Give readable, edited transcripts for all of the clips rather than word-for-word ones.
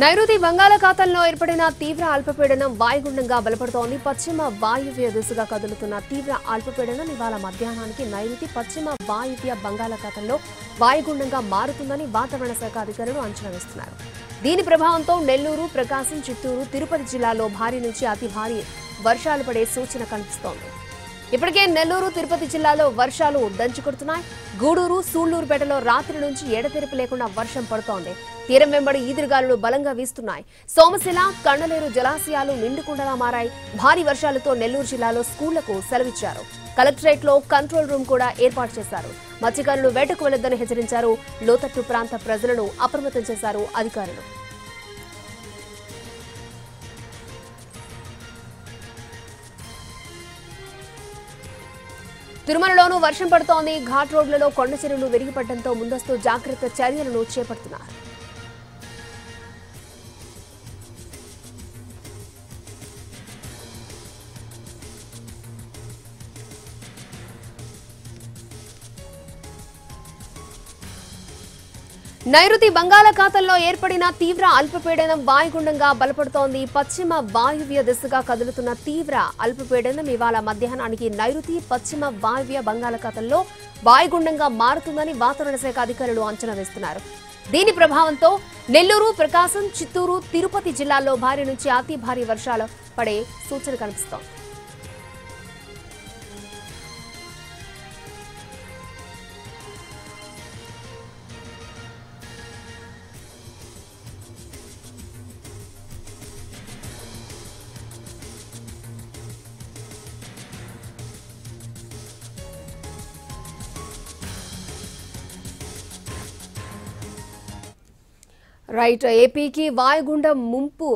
నైరుతి బంగాళాఖాతంలో ఏర్పడిన తీవ్ర అల్పపీడనం వాయుగుండంగా బలపడుతోంది. పశ్చిమ వాయువ్య దిశగా కదులుతున్న తీవ్ర అల్పపీడనం ఇవాళ మధ్యాహ్నానికి నైరుతి పశ్చిమ వాయువ్య బంగాళాఖాతంలో వాయుగుండంగా మారుతుందని వాతావరణ శాఖ అధికారులు అంచనా వేస్తున్నారు. దీని ప్రభావంతో నెల్లూరు, ప్రకాశం, చిత్తూరు, తిరుపతి జిల్లాల్లో భారీ నుంచి అతి భారీ వర్షాలు పడే సూచన కనిపిస్తోంది. ఇప్పటికే నెల్లూరు, తిరుపతి జిల్లాలో వర్షాలు దంచుకొడుతున్నాయి. గూడూరు, సూళ్లూరుపేటలో రాత్రి నుంచి ఎడతెరిపి లేకుండా వర్షం పడుతోంది. తీరం వెంబడి ఈదురుగాలులు బలంగా వీస్తున్నాయి. సోమశిల, కండలేరు జలాశయాలు నిండుకుండలా మారాయి. భారీ వర్షాలతో నెల్లూరు జిల్లాలో స్కూళ్లకు సెలవిచ్చారు. కలెక్టరేట్ లో కంట్రోల్ రూమ్ కూడా ఏర్పాటు చేశారు. మత్స్యకారులు వేటకు వెళ్లొద్దని హెచ్చరించారు. లోతట్టు ప్రాంత ప్రజలను అప్రమత్తం చేశారు అధికారులు. తిరుమలలోనూ వర్షం పడుతోంది. ఘాట్ రోడ్లలో కొండ చెరువులు విరిగిపడడంతో ముందస్తు జాగ్రత్త చర్యలను చేపడుతున్నారు. నైరుతి బంగాళాఖాతంలో ఏర్పడిన తీవ్ర అల్పపీడనం వాయుగుండంగా బలపడుతోంది. పశ్చిమ వాయువ్య దిశగా కదులుతున్న తీవ్ర అల్పపీడనం ఇవాళ మధ్యాహ్నానికి నైరుతి పశ్చిమ వాయువ్య బంగాళాఖాతంలో వాయుగుండంగా మారుతుందని వాతావరణ శాఖ అధికారులు అంచనా వేస్తున్నారు. దీని ప్రభావంతో నెల్లూరు, ప్రకాశం, చిత్తూరు, తిరుపతి జిల్లాల్లో భారీ నుంచి అతి భారీ వర్షాలు పడే సూచన కనిపిస్తోంది. రైట్, ఏపీకి వాయుగుండం ముంపు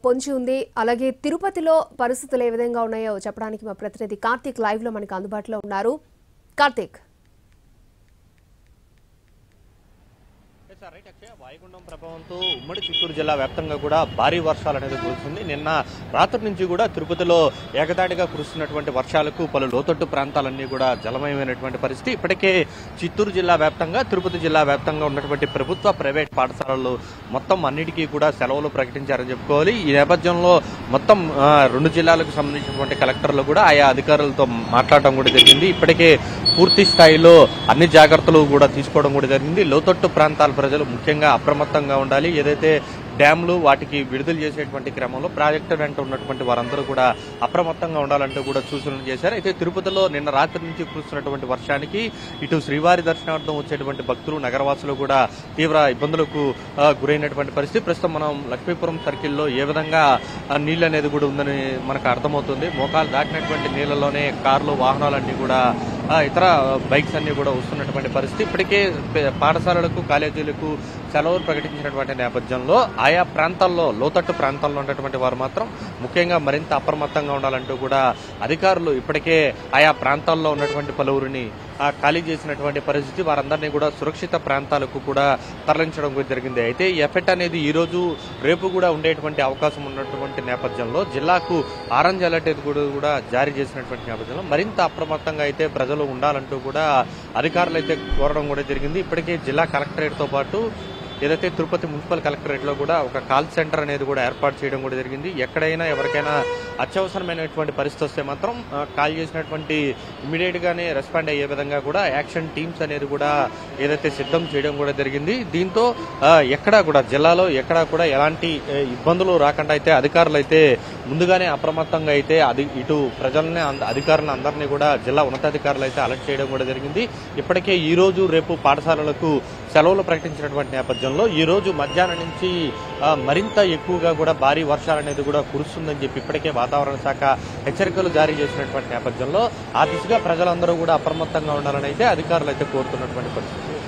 పొంచి ఉంది. అలాగే తిరుపతిలో పరిస్థితులు ఏ విధంగా ఉన్నాయో చెప్పడానికి మా ప్రతినిధి కార్తీక్ లైవ్ లో మనకు అందుబాటులో ఉన్నారు. కార్తీక్, వాయుగుండం ప్రభావంతో ఉమ్మడి చిత్తూరు జిల్లా వ్యాప్తంగా కూడా భారీ వర్షాలు అనేది కురుస్తుంది. నిన్న రాత్రి నుంచి కూడా తిరుపతిలో ఏకదాటిగా కురుస్తున్నటువంటి వర్షాలకు పలు లోతట్టు ప్రాంతాలన్నీ కూడా జలమయమైనటువంటి పరిస్థితి. ఇప్పటికే చిత్తూరు జిల్లా వ్యాప్తంగా, తిరుపతి జిల్లా వ్యాప్తంగా ఉన్నటువంటి ప్రభుత్వ, ప్రైవేట్ పాఠశాలలు మొత్తం అన్నిటికీ కూడా సెలవులు ప్రకటించారని చెప్పుకోవాలి. ఈ నేపథ్యంలో మొత్తం 2 జిల్లాలకు సంబంధించినటువంటి కలెక్టర్లు కూడా ఆయా అధికారులతో మాట్లాడటం కూడా జరిగింది. ఇప్పటికే పూర్తి స్థాయిలో అన్ని జాగ్రత్తలు కూడా తీసుకోవడం కూడా జరిగింది. లోతట్టు ప్రాంతాల ప్రజలు ముఖ్యంగా అప్రమత్తంగా ఉండాలి. ఏదైతే డ్యాంలు వాటికి విడుదల చేసేటువంటి క్రమంలో ప్రాజెక్టు వెంట ఉన్నటువంటి వారందరూ కూడా అప్రమత్తంగా ఉండాలంటూ కూడా సూచనలు చేశారు. అయితే తిరుపతిలో నిన్న రాత్రి నుంచి కురుస్తున్నటువంటి వర్షానికి ఇటు శ్రీవారి దర్శనార్థం వచ్చేటువంటి భక్తులు, నగరవాసులు కూడా తీవ్ర ఇబ్బందులకు గురైనటువంటి పరిస్థితి. ప్రస్తుతం మనం లక్ష్మీపురం సర్కిల్లో ఏ విధంగా నీళ్ళు అనేది కూడా ఉందని మనకు అర్థమవుతుంది. మోకాలు దాటినటువంటి నీళ్లలోనే కార్లు, వాహనాలన్నీ కూడా ఇతర బైక్స్ అన్ని కూడా వస్తున్నటువంటి పరిస్థితి. ఇప్పటికే పాఠశాలలకు, కాలేజీలకు సెలవులు ప్రకటించినటువంటి నేపథ్యంలో ఆయా ప్రాంతాల్లో, లోతట్టు ప్రాంతాల్లో ఉన్నటువంటి వారు మాత్రం ముఖ్యంగా మరింత అప్రమత్తంగా ఉండాలంటూ కూడా అధికారులు ఇప్పటికే ఆయా ప్రాంతాల్లో ఉన్నటువంటి పలువురిని ఖాళీ చేసినటువంటి పరిస్థితి. వారందరినీ కూడా సురక్షిత ప్రాంతాలకు కూడా తరలించడం కూడా జరిగింది. అయితే ఈ ఎఫెక్ట్ అనేది ఈ రోజు, రేపు కూడా ఉండేటువంటి అవకాశం ఉన్నటువంటి నేపథ్యంలో జిల్లాకు ఆరెంజ్ అలర్ట్ కూడా జారీ చేసినటువంటి నేపథ్యంలో మరింత అప్రమత్తంగా అయితే ప్రజలు ఉండాలంటూ కూడా అధికారులు అయితే కోరడం కూడా జరిగింది. ఇప్పటికే జిల్లా కలెక్టరేట్ తో పాటు ఏదైతే తిరుపతి మున్సిపల్ కలెక్టరేట్ లో కూడా ఒక కాల్ సెంటర్ అనేది కూడా ఏర్పాటు చేయడం కూడా జరిగింది. ఎక్కడైనా ఎవరికైనా అత్యవసరమైనటువంటి పరిస్థితి వస్తే మాత్రం కాల్ చేసినటువంటి ఇమీడియట్ గానే రెస్పాండ్ అయ్యే విధంగా కూడా యాక్షన్ టీమ్స్ అనేది కూడా ఏదైతే సిద్ధం చేయడం కూడా జరిగింది. దీంతో ఎక్కడా కూడా జిల్లాలో ఎక్కడా కూడా ఎలాంటి ఇబ్బందులు రాకుండా అయితే అధికారులు అయితే ముందుగానే అప్రమత్తంగా అయితే ఇటు ప్రజల్ని, అధికారులను అందరినీ కూడా జిల్లా ఉన్నతాధికారులు అయితే అలర్ట్ చేయడం కూడా జరిగింది. ఇప్పటికే ఈ రోజు, రేపు పాఠశాలలకు సెలవులు ప్రకటించినటువంటి నేపథ్యంలో ఈ రోజు మధ్యాహ్నం నుంచి మరింత ఎక్కువగా కూడా భారీ వర్షాలు అనేది కూడా కురుస్తుందని చెప్పి ఇప్పటికే వాతావరణ శాఖ హెచ్చరికలు జారీ చేసినటువంటి నేపథ్యంలో ఆ దిశగా ప్రజలందరూ కూడా అప్రమత్తంగా ఉండాలని అయితే అధికారులు అయితే కోరుతున్నటువంటి పరిస్థితి.